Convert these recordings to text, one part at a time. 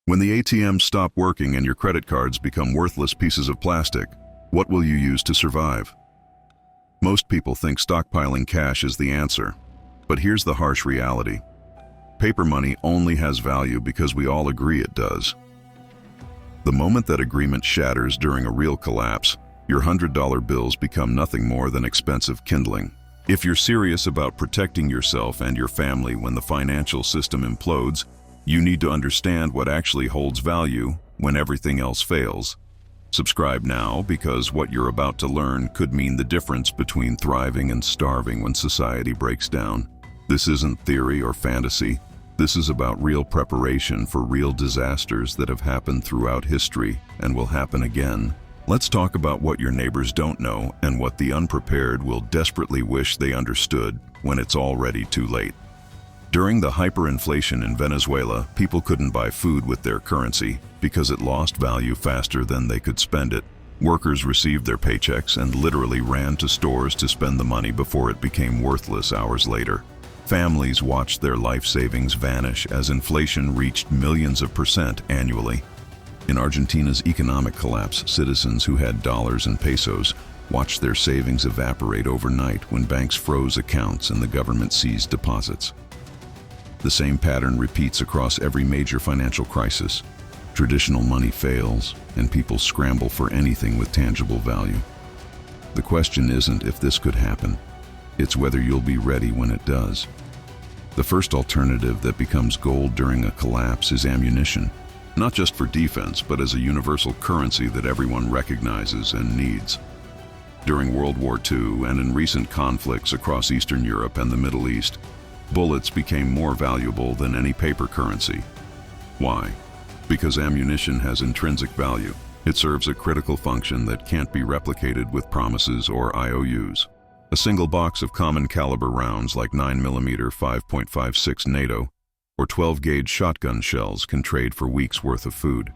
When the ATMs stop working and your credit cards become worthless pieces of plastic, what will you use to survive? Most people think stockpiling cash is the answer, but here's the harsh reality. Paper money only has value because we all agree it does. The moment that agreement shatters during a real collapse, your $100 bills become nothing more than expensive kindling. If you're serious about protecting yourself and your family when the financial system implodes, you need to understand what actually holds value when everything else fails. Subscribe now, because what you're about to learn could mean the difference between thriving and starving when society breaks down. This isn't theory or fantasy. This is about real preparation for real disasters that have happened throughout history and will happen again. Let's talk about what your neighbors don't know and what the unprepared will desperately wish they understood when it's already too late. During the hyperinflation in Venezuela, people couldn't buy food with their currency because it lost value faster than they could spend it. Workers received their paychecks and literally ran to stores to spend the money before it became worthless hours later. Families watched their life savings vanish as inflation reached millions of percent annually. In Argentina's economic collapse, citizens who had dollars and pesos watched their savings evaporate overnight when banks froze accounts and the government seized deposits. The same pattern repeats across every major financial crisis. Traditional money fails, and people scramble for anything with tangible value. The question isn't if this could happen, it's whether you'll be ready when it does. The first alternative that becomes gold during a collapse is ammunition, not just for defense, but as a universal currency that everyone recognizes and needs. During World War II and in recent conflicts across Eastern Europe and the Middle East, bullets became more valuable than any paper currency. Why? Because ammunition has intrinsic value. It serves a critical function that can't be replicated with promises or IOUs. A single box of common caliber rounds like 9mm 5.56 NATO or 12-gauge shotgun shells can trade for weeks' worth of food.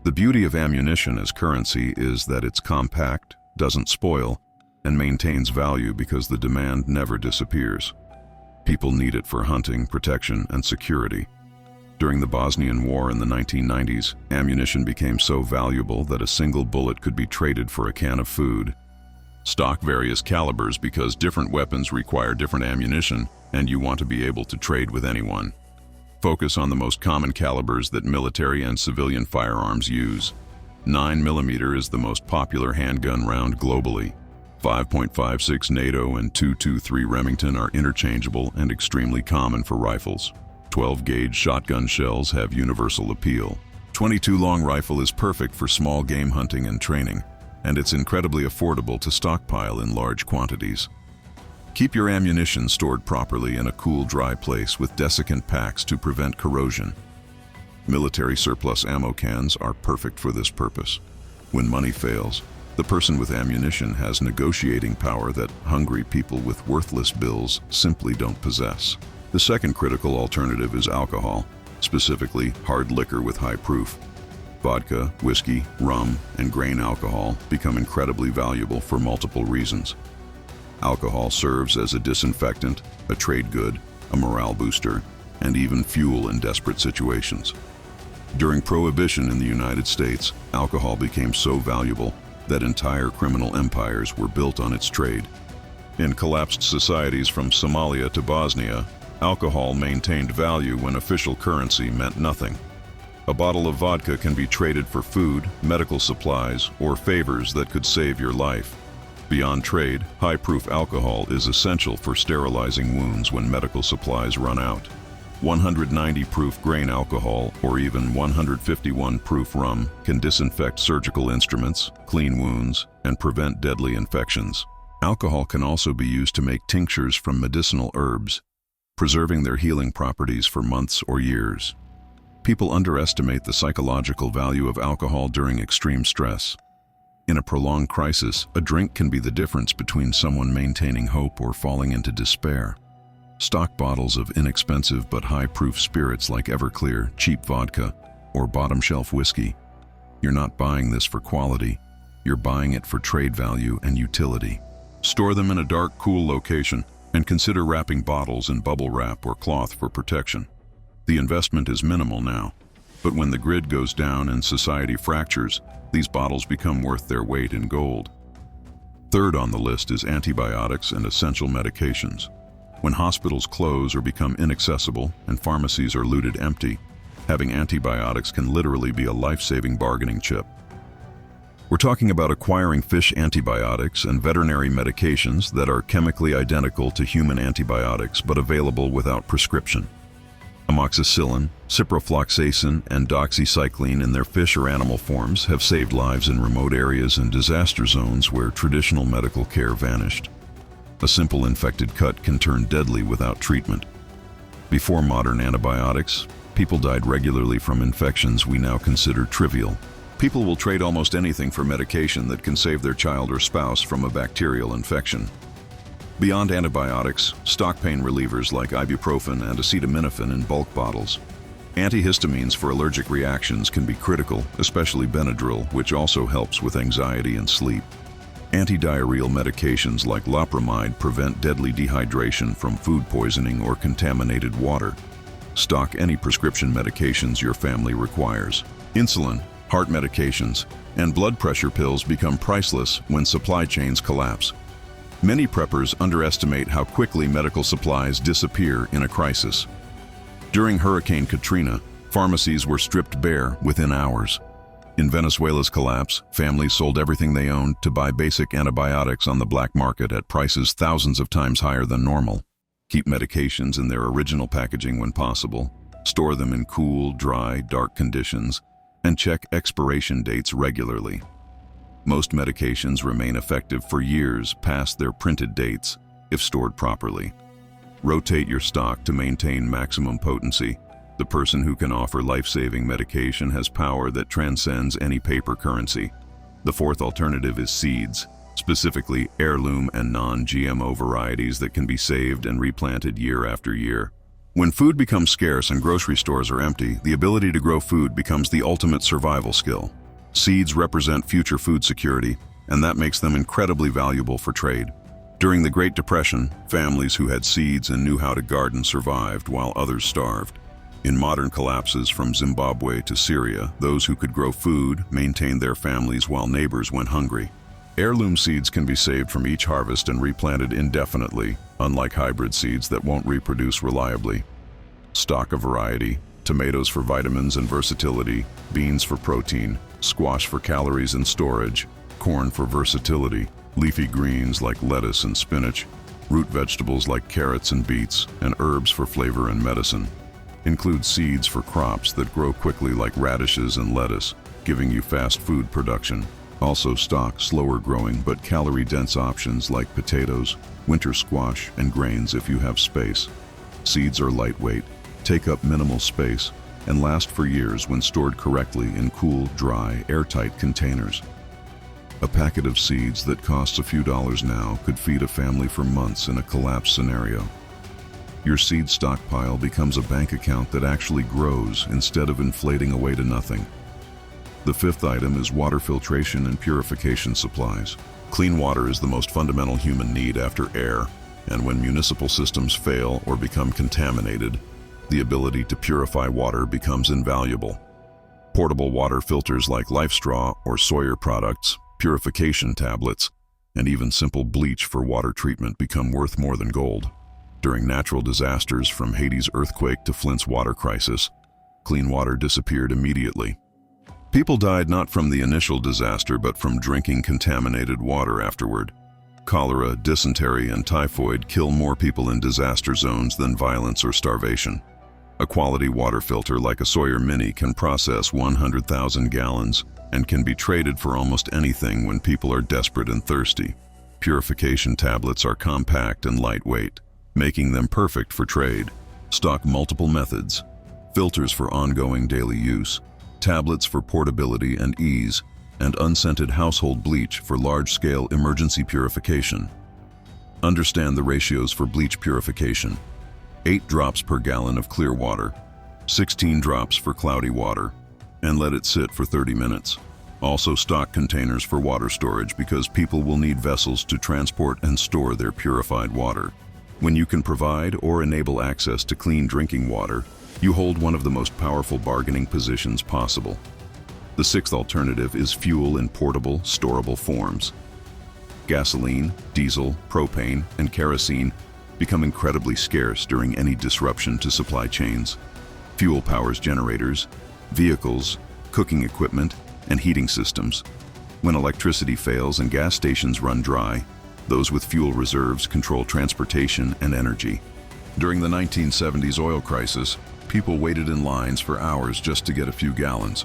The beauty of ammunition as currency is that it's compact, doesn't spoil, and maintains value because the demand never disappears. People need it for hunting, protection, and security. During the Bosnian War in the 1990s, ammunition became so valuable that a single bullet could be traded for a can of food. Stock various calibers because different weapons require different ammunition, and you want to be able to trade with anyone. Focus on the most common calibers that military and civilian firearms use. 9mm is the most popular handgun round globally. 5.56 NATO and 223 Remington are interchangeable and extremely common for rifles. 12-gauge shotgun shells have universal appeal. 22 long rifle is perfect for small game hunting and training, and it's incredibly affordable to stockpile in large quantities. Keep your ammunition stored properly in a cool, dry place with desiccant packs to prevent corrosion. Military surplus ammo cans are perfect for this purpose. When money fails, the person with ammunition has negotiating power that hungry people with worthless bills simply don't possess. The second critical alternative is alcohol, specifically hard liquor with high proof. Vodka, whiskey, rum, and grain alcohol become incredibly valuable for multiple reasons. Alcohol serves as a disinfectant, a trade good, a morale booster, and even fuel in desperate situations. During Prohibition in the United States, alcohol became so valuable that entire criminal empires were built on its trade. In collapsed societies from Somalia to Bosnia, alcohol maintained value when official currency meant nothing. A bottle of vodka can be traded for food, medical supplies, or favors that could save your life. Beyond trade, high-proof alcohol is essential for sterilizing wounds when medical supplies run out. 190-proof grain alcohol or even 151-proof rum can disinfect surgical instruments, clean wounds, and prevent deadly infections. Alcohol can also be used to make tinctures from medicinal herbs, preserving their healing properties for months or years. People underestimate the psychological value of alcohol during extreme stress. In a prolonged crisis, a drink can be the difference between someone maintaining hope or falling into despair. Stock bottles of inexpensive but high-proof spirits like Everclear, cheap vodka, or bottom-shelf whiskey. You're not buying this for quality, you're buying it for trade value and utility. Store them in a dark, cool location, and consider wrapping bottles in bubble wrap or cloth for protection. The investment is minimal now, But when the grid goes down and society fractures, these bottles become worth their weight in gold. Third on the list is antibiotics and essential medications. When hospitals close or become inaccessible and pharmacies are looted empty, having antibiotics can literally be a life-saving bargaining chip. We're talking about acquiring fish antibiotics and veterinary medications that are chemically identical to human antibiotics but available without prescription. Amoxicillin, ciprofloxacin, and doxycycline in their fish or animal forms have saved lives in remote areas and disaster zones where traditional medical care vanished. A simple infected cut can turn deadly without treatment. Before modern antibiotics, people died regularly from infections we now consider trivial. People will trade almost anything for medication that can save their child or spouse from a bacterial infection. Beyond antibiotics, stock pain relievers like ibuprofen and acetaminophen in bulk bottles. Antihistamines for allergic reactions can be critical, especially Benadryl, which also helps with anxiety and sleep. Antidiarrheal medications like loperamide prevent deadly dehydration from food poisoning or contaminated water. Stock any prescription medications your family requires. Insulin, heart medications, and blood pressure pills become priceless when supply chains collapse. Many preppers underestimate how quickly medical supplies disappear in a crisis. During Hurricane Katrina, pharmacies were stripped bare within hours. In Venezuela's collapse, families sold everything they owned to buy basic antibiotics on the black market at prices thousands of times higher than normal. Keep medications in their original packaging when possible. Store them in cool, dry, dark conditions, and check expiration dates regularly. Most medications remain effective for years past their printed dates if stored properly. Rotate your stock to maintain maximum potency. The person who can offer life-saving medication has power that transcends any paper currency. The fourth alternative is seeds, specifically heirloom and non-GMO varieties that can be saved and replanted year after year. When food becomes scarce and grocery stores are empty, the ability to grow food becomes the ultimate survival skill. Seeds represent future food security, and that makes them incredibly valuable for trade. During the Great Depression, families who had seeds and knew how to garden survived while others starved. In modern collapses from Zimbabwe to Syria, those who could grow food maintained their families while neighbors went hungry. Heirloom seeds can be saved from each harvest and replanted indefinitely, unlike hybrid seeds that won't reproduce reliably. Stock a variety: tomatoes for vitamins and versatility, beans for protein, squash for calories and storage, corn for versatility, leafy greens like lettuce and spinach, root vegetables like carrots and beets, and herbs for flavor and medicine. Include seeds for crops that grow quickly like radishes and lettuce, giving you fast food production. Also stock slower growing but calorie-dense options like potatoes, winter squash, and grains if you have space. Seeds are lightweight, take up minimal space, and last for years when stored correctly in cool, dry, airtight containers. A packet of seeds that costs a few dollars now could feed a family for months in a collapse scenario. Your seed stockpile becomes a bank account that actually grows instead of inflating away to nothing. The fifth item is water filtration and purification supplies. Clean water is the most fundamental human need after air, and when municipal systems fail or become contaminated, the ability to purify water becomes invaluable. Portable water filters like LifeStraw or Sawyer products, purification tablets, and even simple bleach for water treatment become worth more than gold. During natural disasters from Haiti's earthquake to Flint's water crisis, clean water disappeared immediately. People died not from the initial disaster but from drinking contaminated water afterward. Cholera, dysentery, and typhoid kill more people in disaster zones than violence or starvation. A quality water filter like a Sawyer Mini can process 100,000 gallons and can be traded for almost anything when people are desperate and thirsty. Purification tablets are compact and lightweight, making them perfect for trade. Stock multiple methods: filters for ongoing daily use, tablets for portability and ease, and unscented household bleach for large-scale emergency purification. Understand the ratios for bleach purification: 8 drops per gallon of clear water, 16 drops for cloudy water, and let it sit for 30 minutes. Also stock containers for water storage because people will need vessels to transport and store their purified water. When you can provide or enable access to clean drinking water, You hold one of the most powerful bargaining positions possible. The sixth alternative is fuel in portable, storable forms. Gasoline, diesel, propane, and kerosene become incredibly scarce during any disruption to supply chains. Fuel powers generators, vehicles, cooking equipment, and heating systems. When electricity fails and gas stations run dry, those with fuel reserves control transportation and energy. During the 1970s oil crisis, people waited in lines for hours just to get a few gallons.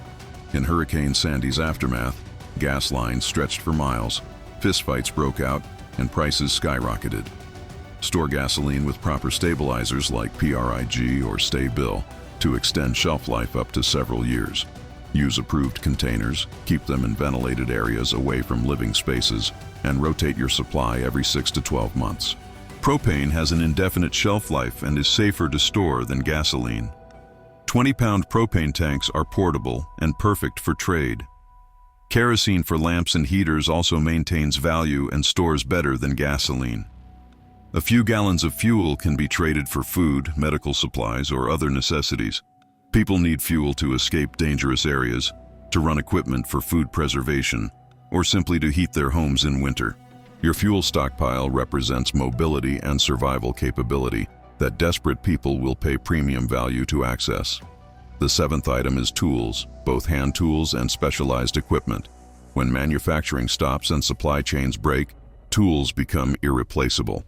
In Hurricane Sandy's aftermath, gas lines stretched for miles, fistfights broke out, and prices skyrocketed. Store gasoline with proper stabilizers like PRIG or Stay-Bill to extend shelf life up to several years. Use approved containers, keep them in ventilated areas away from living spaces, and rotate your supply every 6 to 12 months. Propane has an indefinite shelf life and is safer to store than gasoline. 20-pound propane tanks are portable and perfect for trade. Kerosene for lamps and heaters also maintains value and stores better than gasoline. A few gallons of fuel can be traded for food, medical supplies, or other necessities. People need fuel to escape dangerous areas, to run equipment for food preservation, or simply to heat their homes in winter. Your fuel stockpile represents mobility and survival capability that desperate people will pay premium value to access. The seventh item is tools, both hand tools and specialized equipment. When manufacturing stops and supply chains break, tools become irreplaceable.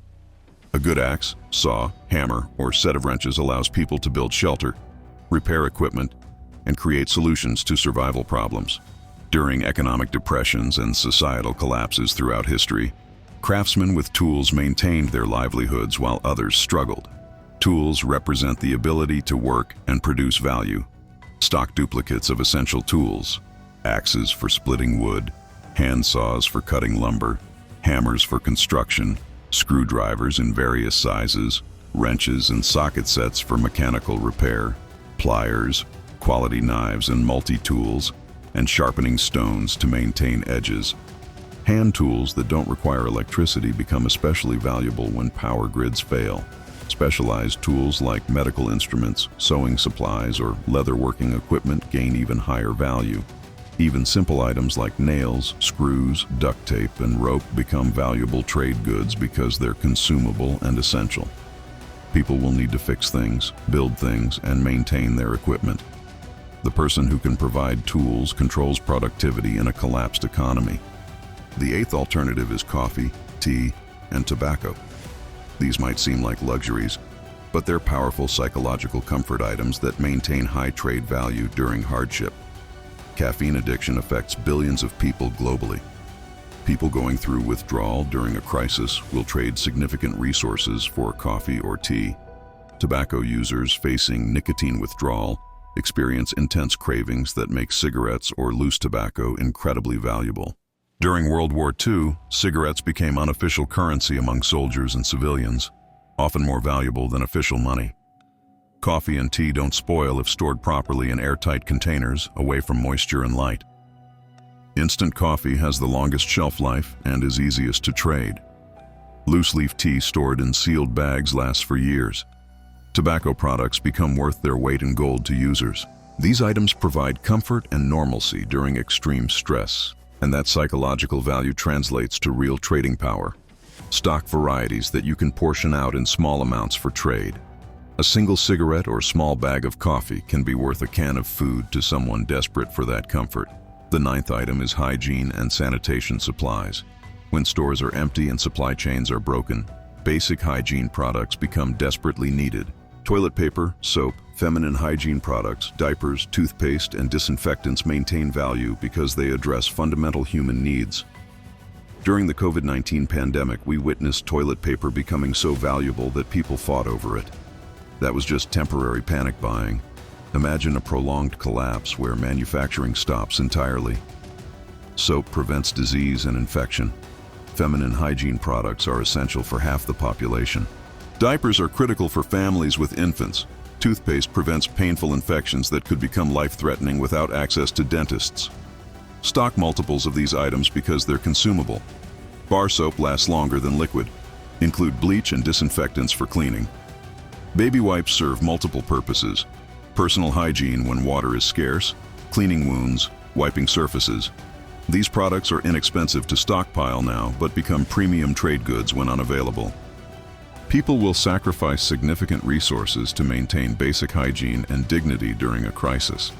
A good axe, saw, hammer, or set of wrenches allows people to build shelter, repair equipment, and create solutions to survival problems. During economic depressions and societal collapses throughout history, craftsmen with tools maintained their livelihoods while others struggled. Tools represent the ability to work and produce value. Stock duplicates of essential tools: axes for splitting wood, hand saws for cutting lumber, hammers for construction, screwdrivers in various sizes, wrenches and socket sets for mechanical repair, pliers, quality knives and multi-tools, and sharpening stones to maintain edges. Hand tools that don't require electricity become especially valuable when power grids fail. Specialized tools like medical instruments, sewing supplies, or leatherworking equipment gain even higher value. Even simple items like nails, screws, duct tape, and rope become valuable trade goods because they're consumable and essential. People will need to fix things, build things, and maintain their equipment. The person who can provide tools controls productivity in a collapsed economy. The eighth alternative is coffee, tea, and tobacco. These might seem like luxuries, but they're powerful psychological comfort items that maintain high trade value during hardship. Caffeine addiction affects billions of people globally. People going through withdrawal during a crisis will trade significant resources for coffee or tea. Tobacco users facing nicotine withdrawal experience intense cravings that make cigarettes or loose tobacco incredibly valuable. During World War II, cigarettes became unofficial currency among soldiers and civilians, often more valuable than official money. Coffee and tea don't spoil if stored properly in airtight containers, away from moisture and light. Instant coffee has the longest shelf life and is easiest to trade. Loose-leaf tea stored in sealed bags lasts for years. Tobacco products become worth their weight in gold to users. These items provide comfort and normalcy during extreme stress, and that psychological value translates to real trading power. Stock varieties that you can portion out in small amounts for trade. A single cigarette or small bag of coffee can be worth a can of food to someone desperate for that comfort. The ninth item is hygiene and sanitation supplies. When stores are empty and supply chains are broken, basic hygiene products become desperately needed. Toilet paper, soap, feminine hygiene products, diapers, toothpaste, and disinfectants maintain value because they address fundamental human needs. During the COVID-19 pandemic, we witnessed toilet paper becoming so valuable that people fought over it. That was just temporary panic buying. Imagine a prolonged collapse where manufacturing stops entirely. Soap prevents disease and infection. Feminine hygiene products are essential for half the population. Diapers are critical for families with infants. Toothpaste prevents painful infections that could become life-threatening without access to dentists. Stock multiples of these items because they're consumable. Bar soap lasts longer than liquid. Include bleach and disinfectants for cleaning. Baby wipes serve multiple purposes. Personal hygiene when water is scarce, cleaning wounds, wiping surfaces. These products are inexpensive to stockpile now, but become premium trade goods when unavailable. People will sacrifice significant resources to maintain basic hygiene and dignity during a crisis.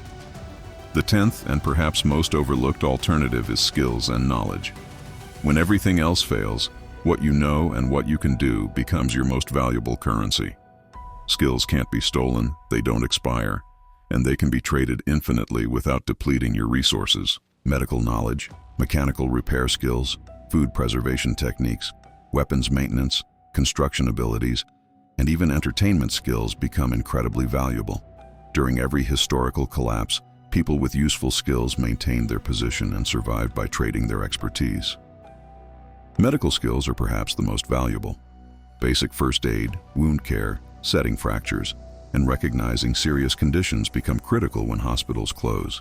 The 10th and perhaps most overlooked alternative is skills and knowledge. When everything else fails, what you know and what you can do becomes your most valuable currency. Skills can't be stolen, they don't expire, and they can be traded infinitely without depleting your resources. Medical knowledge, mechanical repair skills, food preservation techniques, weapons maintenance, construction abilities, and even entertainment skills become incredibly valuable. During every historical collapse, people with useful skills maintained their position and survived by trading their expertise. Medical skills are perhaps the most valuable. Basic first aid, wound care, setting fractures, and recognizing serious conditions become critical when hospitals close.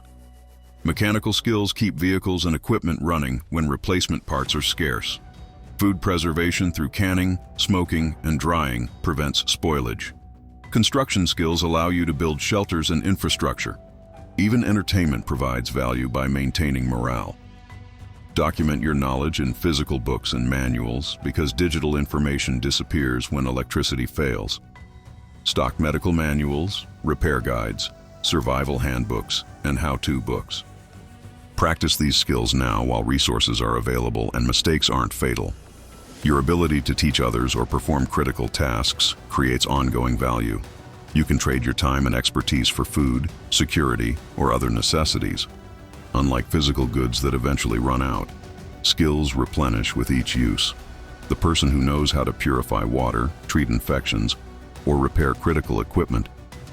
Mechanical skills keep vehicles and equipment running when replacement parts are scarce. Food preservation through canning, smoking, and drying prevents spoilage. Construction skills allow you to build shelters and infrastructure. Even entertainment provides value by maintaining morale. Document your knowledge in physical books and manuals because digital information disappears when electricity fails. Stock medical manuals, repair guides, survival handbooks, and how-to books. Practice these skills now while resources are available and mistakes aren't fatal. Your ability to teach others or perform critical tasks creates ongoing value. You can trade your time and expertise for food, security, or other necessities. Unlike physical goods that eventually run out, skills replenish with each use. The person who knows how to purify water, treat infections, or repair critical equipment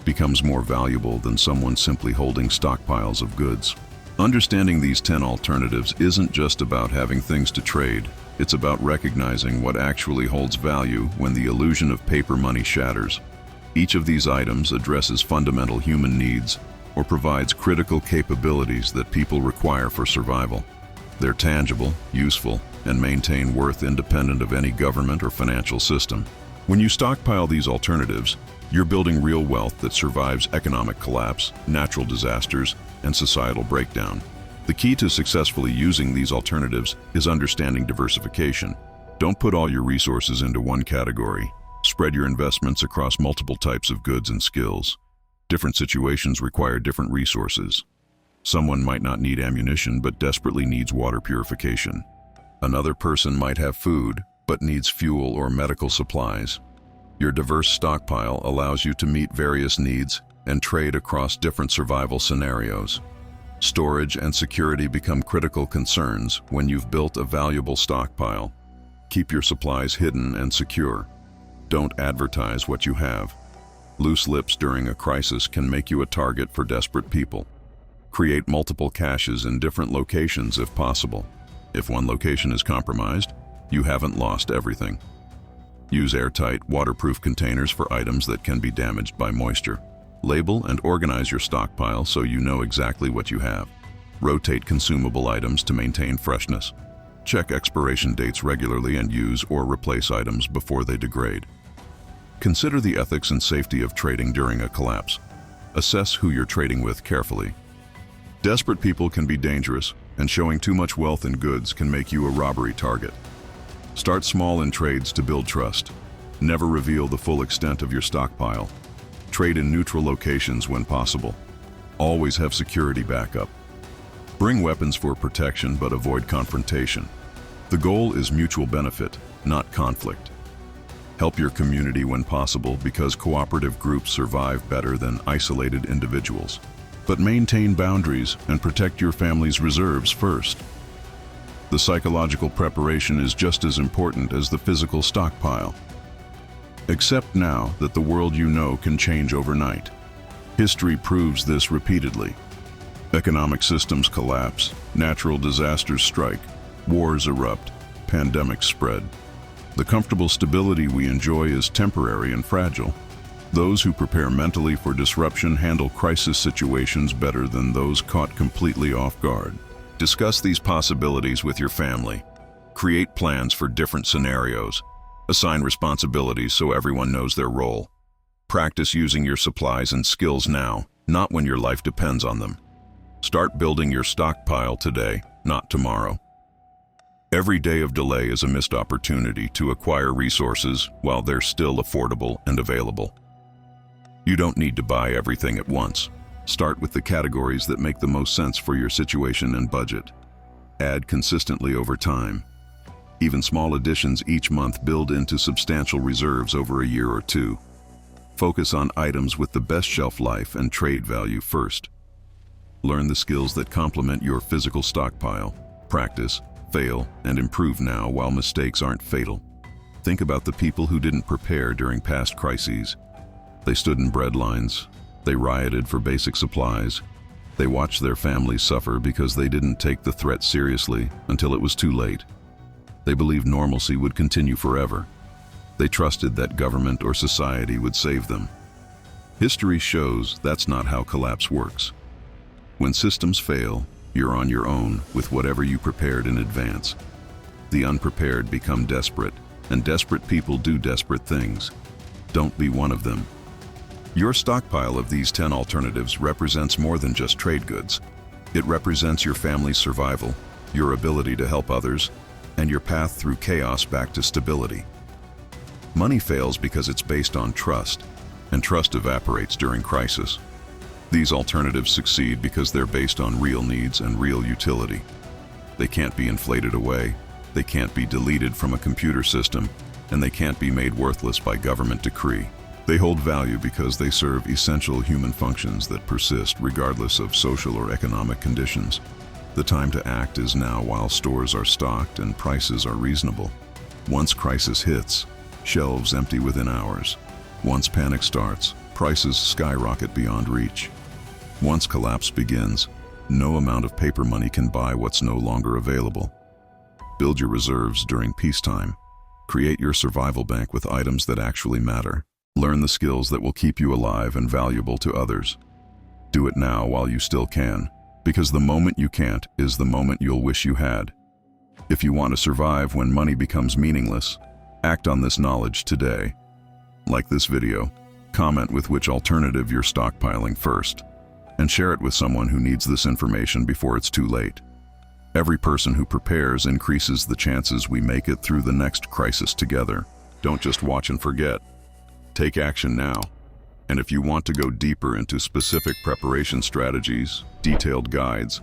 becomes more valuable than someone simply holding stockpiles of goods. Understanding these 10 alternatives isn't just about having things to trade. It's about recognizing what actually holds value when the illusion of paper money shatters. Each of these items addresses fundamental human needs or provides critical capabilities that people require for survival. They're tangible, useful, and maintain worth independent of any government or financial system. When you stockpile these alternatives, you're building real wealth that survives economic collapse, natural disasters, and societal breakdown. The key to successfully using these alternatives is understanding diversification. Don't put all your resources into one category. Spread your investments across multiple types of goods and skills. Different situations require different resources. Someone might not need ammunition but desperately needs water purification. Another person might have food but needs fuel or medical supplies. Your diverse stockpile allows you to meet various needs and trade across different survival scenarios. Storage and security become critical concerns when you've built a valuable stockpile. Keep your supplies hidden and secure. Don't advertise what you have. Loose lips during a crisis can make you a target for desperate people. Create multiple caches in different locations if possible. If one location is compromised, you haven't lost everything. Use airtight, waterproof containers for items that can be damaged by moisture. Label and organize your stockpile so you know exactly what you have. Rotate consumable items to maintain freshness. Check expiration dates regularly and use or replace items before they degrade. Consider the ethics and safety of trading during a collapse. Assess who you're trading with carefully. Desperate people can be dangerous, and showing too much wealth in goods can make you a robbery target. Start small in trades to build trust. Never reveal the full extent of your stockpile. Trade in neutral locations when possible. Always have security backup. Bring weapons for protection but avoid confrontation. The goal is mutual benefit, not conflict. Help your community when possible because cooperative groups survive better than isolated individuals. But maintain boundaries and protect your family's reserves first. The psychological preparation is just as important as the physical stockpile. Accept now that the world you know can change overnight. History proves this repeatedly. Economic systems collapse, natural disasters strike, wars erupt, pandemics spread. The comfortable stability we enjoy is temporary and fragile. Those who prepare mentally for disruption handle crisis situations better than those caught completely off guard. Discuss these possibilities with your family. Create plans for different scenarios. Assign responsibilities so everyone knows their role. Practice using your supplies and skills now, not when your life depends on them. Start building your stockpile today, not tomorrow. Every day of delay is a missed opportunity to acquire resources while they're still affordable and available. You don't need to buy everything at once. Start with the categories that make the most sense for your situation and budget. Add consistently over time. Even small additions each month build into substantial reserves over a year or two. Focus on items with the best shelf life and trade value first. Learn the skills that complement your physical stockpile. Practice, fail, and improve now while mistakes aren't fatal. Think about the people who didn't prepare during past crises. They stood in bread lines. They rioted for basic supplies. They watched their families suffer because they didn't take the threat seriously until it was too late. They believed normalcy would continue forever. They trusted that government or society would save them. History shows that's not how collapse works. When systems fail, you're on your own with whatever you prepared in advance. The unprepared become desperate, and desperate people do desperate things. Don't be one of them. Your stockpile of these 10 alternatives represents more than just trade goods. It represents your family's survival, your ability to help others, and your path through chaos back to stability. Money fails because it's based on trust, and trust evaporates during crisis. These alternatives succeed because they're based on real needs and real utility. They can't be inflated away, they can't be deleted from a computer system, and they can't be made worthless by government decree. They hold value because they serve essential human functions that persist regardless of social or economic conditions. The time to act is now while stores are stocked and prices are reasonable. Once crisis hits, shelves empty within hours. Once panic starts, prices skyrocket beyond reach. Once collapse begins, no amount of paper money can buy what's no longer available. Build your reserves during peacetime. Create your survival bank with items that actually matter. Learn the skills that will keep you alive and valuable to others. Do it now while you still can, because the moment you can't is the moment you'll wish you had. If you want to survive when money becomes meaningless, act on this knowledge today. Like this video, comment with which alternative you're stockpiling first, and share it with someone who needs this information before it's too late. Every person who prepares increases the chances we make it through the next crisis together. Don't just watch and forget. Take action now. And if you want to go deeper into specific preparation strategies, detailed guides,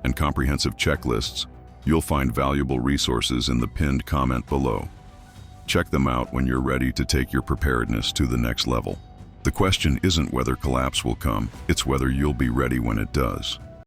and comprehensive checklists, you'll find valuable resources in the pinned comment below. Check them out when you're ready to take your preparedness to the next level. The question isn't whether collapse will come, it's whether you'll be ready when it does.